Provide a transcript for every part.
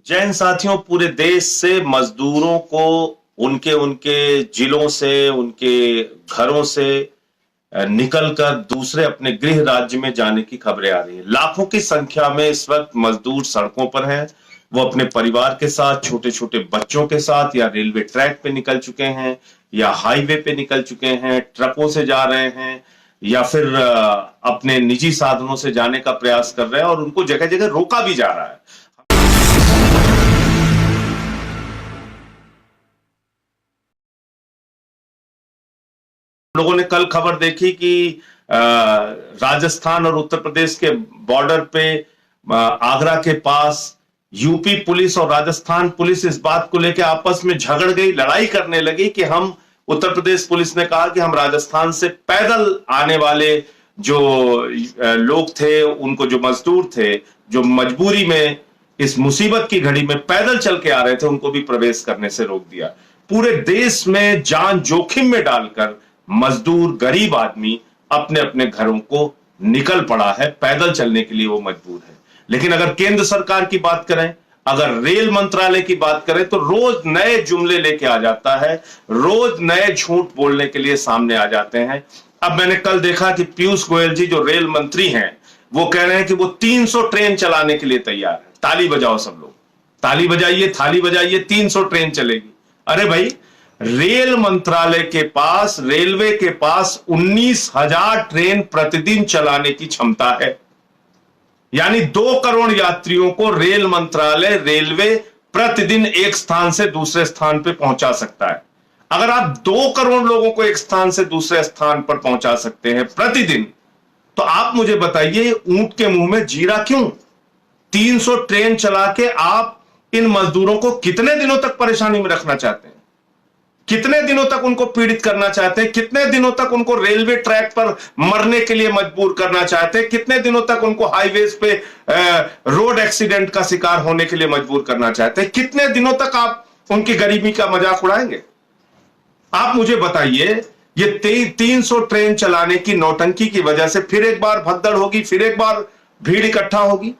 जैन साथियों, पूरे देश से मजदूरों को उनके उनके जिलों से, उनके घरों से निकलकर दूसरे अपने गृह राज्य में जाने की खबरें आ रही हैं। लाखों की संख्या में इस वक्त मजदूर सड़कों पर हैं। वो अपने परिवार के साथ, छोटे छोटे बच्चों के साथ या रेलवे ट्रैक पे निकल चुके हैं, या हाईवे पे निकल चुके हैं, ट्रकों से जा रहे हैं, या फिर अपने निजी साधनों से जाने का प्रयास कर रहे हैं, और उनको जगह जगह रोका भी जा रहा है। लोगों ने कल खबर देखी कि राजस्थान और उत्तर प्रदेश के बॉर्डर पे, आगरा के पास, यूपी पुलिस और राजस्थान पुलिस इस बात को लेकर आपस में झगड़ गई, लड़ाई करने लगी कि हम, उत्तर प्रदेश पुलिस ने कहा कि हम राजस्थान से पैदल आने वाले जो लोग थे, उनको, जो मजदूर थे, जो मजबूरी में इस मुसीबत की घड़ी में पैदल चल के आ रहे थे, उनको भी प्रवेश करने से रोक दिया। पूरे देश में जान जोखिम में डालकर मजदूर, गरीब आदमी अपने अपने घरों को निकल पड़ा है, पैदल चलने के लिए वो मजबूर है। लेकिन अगर केंद्र सरकार की बात करें, अगर रेल मंत्रालय की बात करें, तो रोज नए जुमले लेके आ जाता है, रोज नए झूठ बोलने के लिए सामने आ जाते हैं। अब मैंने कल देखा कि पीयूष गोयल जी, जो रेल मंत्री हैं, वो कह रहे हैं कि वो 300 ट्रेन चलाने के लिए तैयार है। ताली बजाओ सब लोग, ताली बजाइए, थाली बजाइए, 300 ट्रेन चलेगी। अरे भाई, रेल मंत्रालय के पास, रेलवे के पास 19,000 ट्रेन प्रतिदिन चलाने की क्षमता है। यानी 2 करोड़ यात्रियों को रेल मंत्रालय, रेलवे प्रतिदिन एक स्थान से दूसरे स्थान पर पहुंचा सकता है। अगर आप 2 करोड़ लोगों को एक स्थान से दूसरे स्थान पर पहुंचा सकते हैं प्रतिदिन, तो आप मुझे बताइए, ऊंट के मुंह में जीरा क्यों? 300 ट्रेन चला के आप इन मजदूरों को कितने दिनों तक परेशानी में रखना चाहते हैं? कितने दिनों तक उनको पीड़ित करना चाहते हैं? कितने दिनों तक उनको रेलवे ट्रैक पर मरने के लिए मजबूर करना चाहते हैं? कितने दिनों तक उनको हाईवेज पे रोड एक्सीडेंट का शिकार होने के लिए मजबूर करना चाहते हैं? कितने दिनों तक आप उनकी गरीबी का मजाक उड़ाएंगे? आप मुझे बताइए, ये 300 ट्रेन चलाने की नौटंकी की वजह से फिर एक बार भगदड़ होगी, फिर एक बार भीड़ इकट्ठा होगी।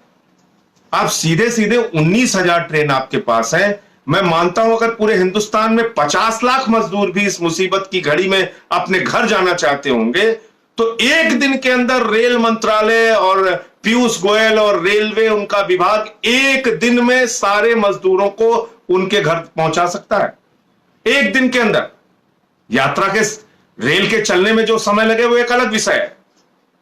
आप सीधे सीधे 19,000 ट्रेन आपके पास है। मैं मानता हूं अगर पूरे हिंदुस्तान में 50 लाख मजदूर भी इस मुसीबत की घड़ी में अपने घर जाना चाहते होंगे, तो एक दिन के अंदर रेल मंत्रालय और पीयूष गोयल और रेलवे, उनका विभाग, एक दिन में सारे मजदूरों को उनके घर पहुंचा सकता है। एक दिन के अंदर। यात्रा के, रेल के चलने में जो समय लगे वो एक अलग विषय है,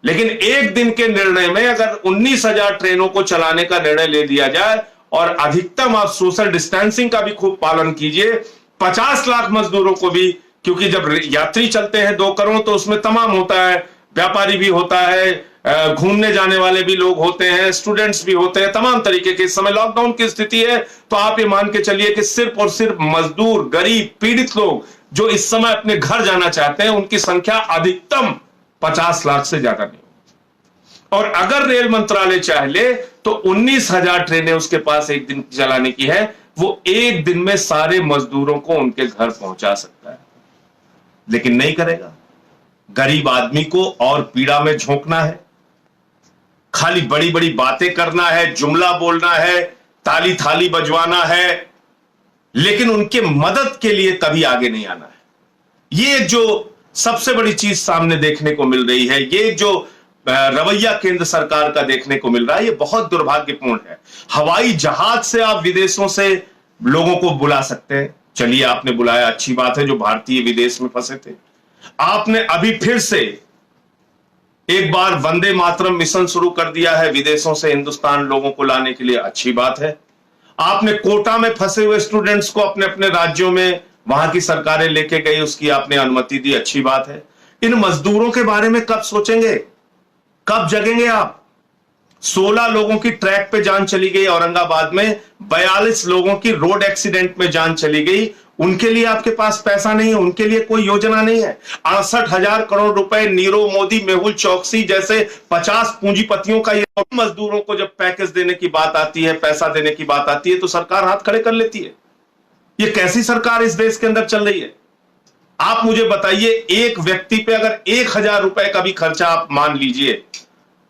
लेकिन एक दिन के निर्णय में अगर 19,000 ट्रेनों को चलाने का निर्णय ले लिया जाए, और अधिकतम आप सोशल डिस्टेंसिंग का भी खूब पालन कीजिए, 50 लाख मजदूरों को भी, क्योंकि जब यात्री चलते हैं 2 करोड़, तो उसमें तमाम होता है, व्यापारी भी होता है, घूमने जाने वाले भी लोग होते हैं, स्टूडेंट्स भी होते हैं, तमाम तरीके के। इस समय लॉकडाउन की स्थिति है, तो आप ये मान के चलिए कि सिर्फ और सिर्फ मजदूर, गरीब, पीड़ित लोग जो इस समय अपने घर जाना चाहते हैं, उनकी संख्या अधिकतम 50 लाख से ज्यादा नहीं। और अगर रेल मंत्रालय चाहे तो 19,000 ट्रेनें उसके पास एक दिन चलाने की है, वो एक दिन में सारे मजदूरों को उनके घर पहुंचा सकता है। लेकिन नहीं करेगा। गरीब आदमी को और पीड़ा में झोंकना है, खाली बड़ी बड़ी बातें करना है, जुमला बोलना है, ताली थाली बजवाना है, लेकिन उनके मदद के लिए कभी आगे नहीं आना है। ये जो सबसे बड़ी चीज सामने देखने को मिल रही है, ये जो रवैया केंद्र सरकार का देखने को मिल रहा है, ये बहुत दुर्भाग्यपूर्ण है। हवाई जहाज से आप विदेशों से लोगों को बुला सकते हैं, चलिए आपने बुलाया, अच्छी बात है, जो भारतीय विदेश में फंसे थे। आपने अभी फिर से एक बार वंदे मातरम मिशन शुरू कर दिया है विदेशों से हिंदुस्तान लोगों को लाने के लिए, अच्छी बात है। आपने कोटा में फंसे हुए स्टूडेंट्स को अपने अपने राज्यों में, वहां की सरकारें लेके गई, उसकी आपने अनुमति दी, अच्छी बात है। इन मजदूरों के बारे में कब सोचेंगे, कब जगेंगे आप? 16 लोगों की ट्रैक पे जान चली गई औरंगाबाद में, 42 लोगों की रोड एक्सीडेंट में जान चली गई। उनके लिए आपके पास पैसा नहीं है, उनके लिए कोई योजना नहीं है। 68,000 करोड़ रुपए नीरव मोदी, मेहुल चौकसी जैसे 50 पूंजीपतियों का, ये मजदूरों को जब पैकेज देने की बात आती है, पैसा देने की बात आती है, तो सरकार हाथ खड़े कर लेती है। ये कैसी सरकार इस देश के अंदर चल रही है? आप मुझे बताइए, एक व्यक्ति पे अगर 1,000 रुपए का भी खर्चा आप मान लीजिए,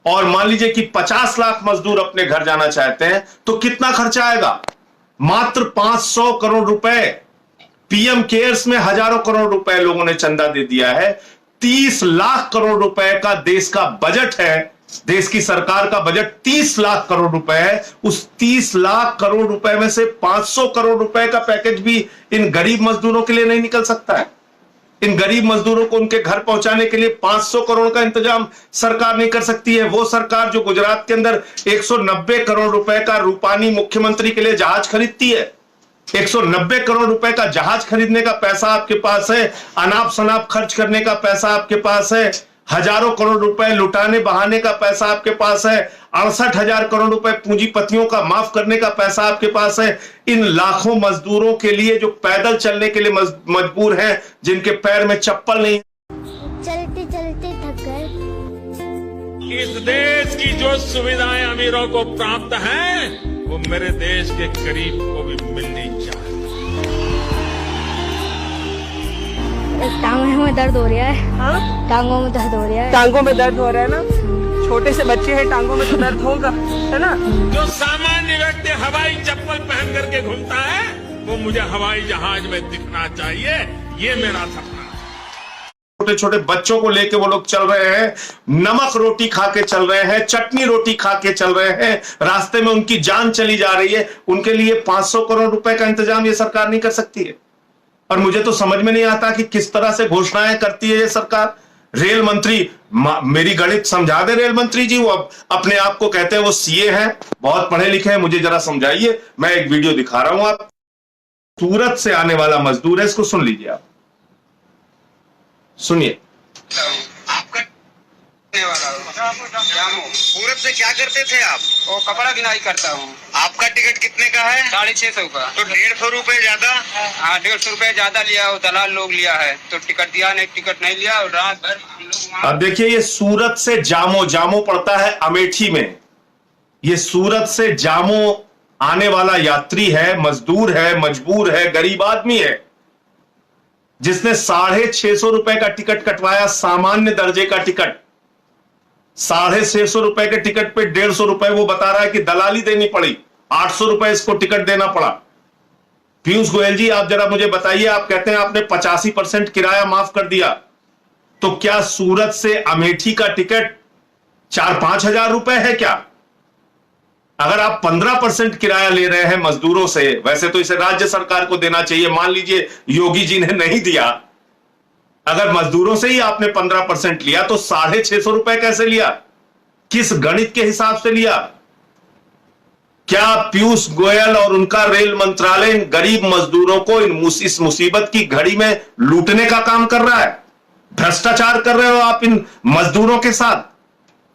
और मान लीजिए कि 50 लाख मजदूर अपने घर जाना चाहते हैं, तो कितना खर्चा आएगा? मात्र 500 करोड़ रुपए। पीएम केयर्स में हजारों करोड़ रुपए लोगों ने चंदा दे दिया है। 30 लाख करोड़ रुपए का देश का बजट है, देश की सरकार का बजट 30 लाख करोड़ रुपए है। उस 30 लाख करोड़ रुपए में से 500 करोड़ रुपए का पैकेज भी इन गरीब मजदूरों के लिए नहीं निकल सकता है। इन गरीब मजदूरों को उनके घर पहुंचाने के लिए 500 करोड़ का इंतजाम सरकार नहीं कर सकती है। वो सरकार जो गुजरात के अंदर 190 करोड़ रुपए का रूपानी मुख्यमंत्री के लिए जहाज खरीदती है, 190 करोड़ रुपए का जहाज खरीदने का पैसा आपके पास है, अनाप शनाप खर्च करने का पैसा आपके पास है, हजारों करोड़ रुपए लुटाने बहाने का पैसा आपके पास है, 68,000 करोड़ रुपए पूंजीपतियों का माफ करने का पैसा आपके पास है। इन लाखों मजदूरों के लिए जो पैदल चलने के लिए मजबूर हैं, जिनके पैर में चप्पल नहीं, चलते चलते थक गए। इस देश की जो सुविधाएं अमीरों को प्राप्त हैं, वो मेरे देश के गरीब को भी मिलनी चाहिए। टांगों में दर्द हो रहा है। हाँ? टांगों में दर्द हो रहा है। टांगों में दर्द हो रहा है ना? छोटे से बच्चे हैं, टांगों में तो दर्द होगा, है ना? जो सामान्य व्यक्ति हवाई चप्पल पहन करके घूमता है, वो मुझे हवाई जहाज में दिखना चाहिए। ये मेरा सपना है। छोटे छोटे बच्चों को लेके वो लोग चल रहे हैं, नमक रोटी खा के चल रहे हैं, चटनी रोटी खा के चल रहे हैं, रास्ते में उनकी जान चली जा रही है। उनके लिए 500 करोड़ रुपए का इंतजाम ये सरकार नहीं कर सकती है। और मुझे तो समझ में नहीं आता कि किस तरह से घोषणाएं करती है ये सरकार। रेल मंत्री, मेरी गणित समझा दे रेल मंत्री जी, वो अपने आप को कहते हैं वो सीए हैं, बहुत पढ़े लिखे हैं, मुझे जरा समझाइए। मैं एक वीडियो दिखा रहा हूं, आप सूरत से आने वाला मजदूर है, इसको सुन लीजिए आप, सुनिए। आपका सूरत से क्या करते थे आप? वो कपड़ा बिनाई करता हूँ। आपका टिकट कितने का है? 650 का। तो 150 रुपए ज्यादा? हाँ, 150 रुपए ज्यादा लिया, वो दलाल लोग लिया है, तो टिकट दिया नहीं, टिकट नहीं लिया, और रात भर हम लोग अब देखिए, ये सूरत से जामो, जामो पड़ता है अमेठी में, ये सूरत से जामो आने वाला यात्री है, मजदूर है, मजबूर है, गरीब आदमी है, जिसने 650 रुपए का टिकट कटवाया, सामान्य दर्जे का टिकट। 650 रुपए के टिकट पे 150 रुपए वो बता रहा है कि दलाली देनी पड़ी, 800 रुपए इसको टिकट देना पड़ा। पीयूष गोयल जी, आप जरा मुझे बताइए, आप कहते हैं आपने 85% किराया माफ कर दिया, तो क्या सूरत से अमेठी का टिकट 4-5 हजार रुपए है क्या? अगर आप 15% किराया ले रहे हैं मजदूरों से, वैसे तो इसे राज्य सरकार को देना चाहिए, मान लीजिए योगी जी ने नहीं दिया, अगर मजदूरों से ही आपने 15% लिया तो 650 रुपए कैसे लिया? किस गणित के हिसाब से लिया? क्या पीयूष गोयल और उनका रेल मंत्रालय इन गरीब मजदूरों को इस मुसीबत की घड़ी में लूटने का काम कर रहा है? भ्रष्टाचार कर रहे हो आप इन मजदूरों के साथ।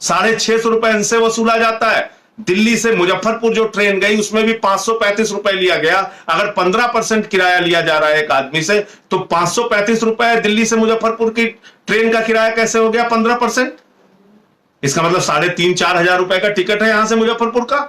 650 रुपए इनसे वसूला जाता है। दिल्ली से मुजफ्फरपुर जो ट्रेन गई उसमें भी 535 रुपए लिया गया। अगर 15% किराया लिया जा रहा है एक आदमी से, तो 535 रुपए दिल्ली से मुजफ्फरपुर की ट्रेन का किराया कैसे हो गया 15%? इसका मतलब 3,500-4 हजार रुपए का टिकट है यहां से मुजफ्फरपुर का।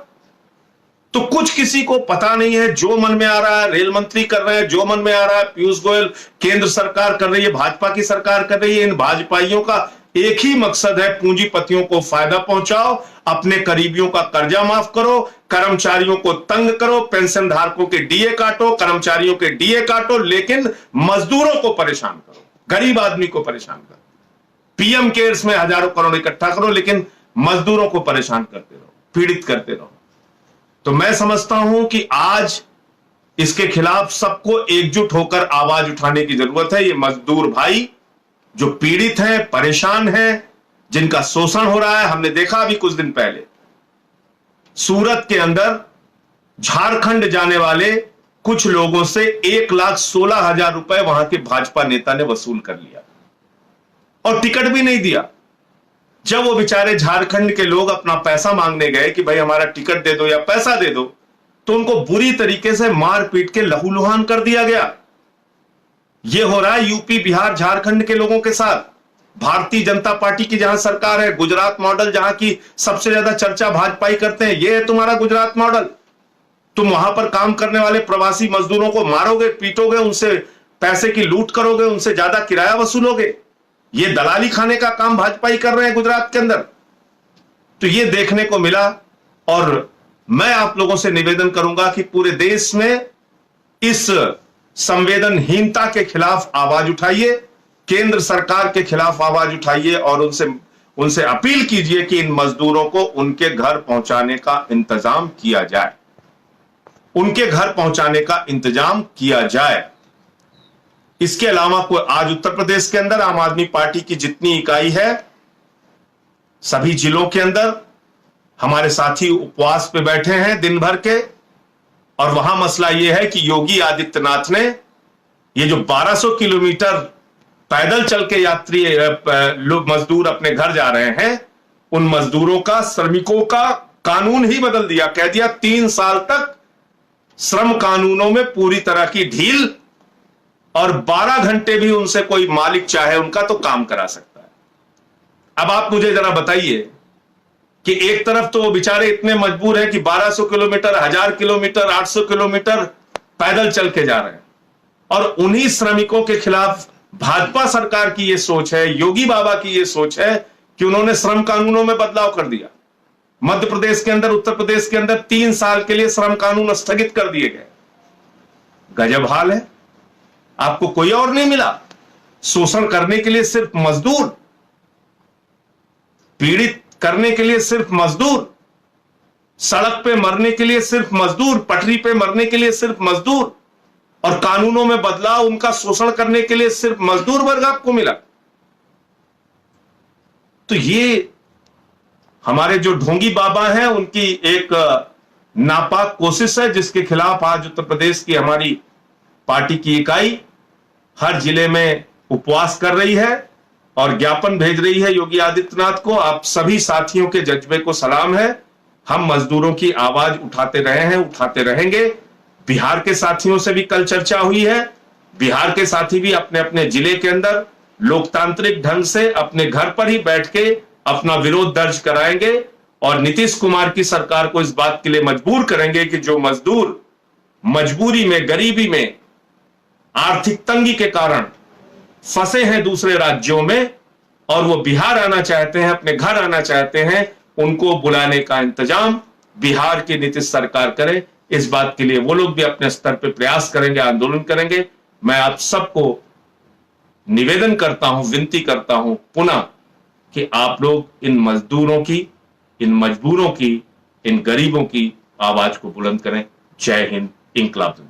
तो कुछ किसी को पता नहीं है, जो मन में आ रहा है रेल मंत्री कर रहे हैं, जो मन में आ रहा है पीयूष गोयल, केंद्र सरकार कर रही है, भाजपा की सरकार कर रही है। इन भाजपाइयों का एक ही मकसद है, पूंजीपतियों को फायदा पहुंचाओ, अपने करीबियों का कर्जा माफ करो, कर्मचारियों को तंग करो, पेंशन धारकों के डीए काटो, कर्मचारियों के डीए काटो, लेकिन मजदूरों को परेशान करो, गरीब आदमी को परेशान करो। पीएम केयर्स में हजारों करोड़ इकट्ठा करो, लेकिन मजदूरों को परेशान करते रहो, पीड़ित करते रहो। तो मैं समझता हूं कि आज इसके खिलाफ सबको एकजुट होकर आवाज उठाने की जरूरत है। ये मजदूर भाई जो पीड़ित हैं, परेशान हैं, जिनका शोषण हो रहा है, हमने देखा अभी कुछ दिन पहले सूरत के अंदर झारखंड जाने वाले कुछ लोगों से 1,16,000 रुपए वहां के भाजपा नेता ने वसूल कर लिया और टिकट भी नहीं दिया। जब वो बेचारे झारखंड के लोग अपना पैसा मांगने गए कि भाई हमारा टिकट दे दो या पैसा दे दो, तो उनको बुरी तरीके से मार पीट के लहूलुहान कर दिया गया। यह हो रहा है यूपी, बिहार, झारखंड के लोगों के साथ। भारतीय जनता पार्टी की जहां सरकार है, गुजरात मॉडल जहां की सबसे ज्यादा चर्चा भाजपाई करते हैं, यह है तुम्हारा गुजरात मॉडल। तुम वहां पर काम करने वाले प्रवासी मजदूरों को मारोगे, पीटोगे, उनसे पैसे की लूट करोगे, उनसे ज्यादा किराया वसूलोगे। ये दलाली खाने का काम भाजपाई कर रहे हैं गुजरात के अंदर। तो ये देखने को मिला और मैं आप लोगों से निवेदन करूंगा कि पूरे देश में इस संवेदनहीनता के खिलाफ आवाज उठाइए, केंद्र सरकार के खिलाफ आवाज उठाइए और उनसे अपील कीजिए कि इन मजदूरों को उनके घर पहुंचाने का इंतजाम किया जाए, उनके घर पहुंचाने का इंतजाम किया जाए। इसके अलावा कोई आज उत्तर प्रदेश के अंदर आम आदमी पार्टी की जितनी इकाई है, सभी जिलों के अंदर हमारे साथी उपवास पे बैठे हैं दिन भर के, और वहां मसला यह है कि योगी आदित्यनाथ ने ये जो 1200 किलोमीटर पैदल चल के यात्री लोग मजदूर अपने घर जा रहे हैं, उन मजदूरों का, श्रमिकों का कानून ही बदल दिया। कह दिया 3 साल तक श्रम कानूनों में पूरी तरह की ढील, और 12 घंटे भी उनसे कोई मालिक चाहे उनका तो काम करा सकता है। अब आप मुझे जरा बताइए कि एक तरफ तो वो बेचारे इतने मजबूर हैं कि 1200 किलोमीटर, 1000 किलोमीटर, 800 किलोमीटर पैदल चल के जा रहे हैं, और उन्हीं श्रमिकों के खिलाफ भाजपा सरकार की यह सोच है, योगी बाबा की यह सोच है कि उन्होंने श्रम कानूनों में बदलाव कर दिया। मध्य प्रदेश के अंदर, उत्तर प्रदेश के अंदर 3 साल के लिए श्रम कानून स्थगित कर दिए गए। गजब हाल है। आपको कोई और नहीं मिला शोषण करने के लिए, सिर्फ मजदूर, पीड़ित करने के लिए सिर्फ मजदूर, सड़क पे मरने के लिए सिर्फ मजदूर, पटरी पे मरने के लिए सिर्फ मजदूर, और कानूनों में बदलाव उनका शोषण करने के लिए सिर्फ मजदूर वर्ग आपको मिला। तो ये हमारे जो ढोंगी बाबा हैं उनकी एक नापाक कोशिश है, जिसके खिलाफ आज उत्तर प्रदेश की हमारी पार्टी की इकाई हर जिले में उपवास कर रही है और ज्ञापन भेज रही है योगी आदित्यनाथ को। आप सभी साथियों के जज्बे को सलाम है। हम मजदूरों की आवाज उठाते रहे हैं, उठाते रहेंगे। बिहार के साथियों से भी कल चर्चा हुई है। बिहार के साथी भी अपने अपने जिले के अंदर लोकतांत्रिक ढंग से अपने घर पर ही बैठ के अपना विरोध दर्ज कराएंगे, और नीतीश कुमार की सरकार को इस बात के लिए मजबूर करेंगे कि जो मजदूर मजबूरी में, गरीबी में, आर्थिक तंगी के कारण फंसे हैं दूसरे राज्यों में और वो बिहार आना चाहते हैं, अपने घर आना चाहते हैं, उनको बुलाने का इंतजाम बिहार की नीतीश सरकार करे। इस बात के लिए वो लोग भी अपने स्तर पर प्रयास करेंगे, आंदोलन करेंगे। मैं आप सबको निवेदन करता हूं, विनती करता हूं पुनः कि आप लोग इन मजदूरों की, इन मजबूरों की, इन गरीबों की आवाज को बुलंद करें। जय हिंद, इंकलाब जिंदाबाद।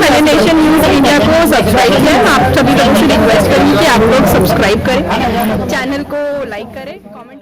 मैंने नेशन न्यूज इंडिया को सब्सक्राइब किया है। आप सभी लोगों से रिक्वेस्ट करूंगी कि आप लोग सब्सक्राइब करें, चैनल को लाइक करें, कमेंट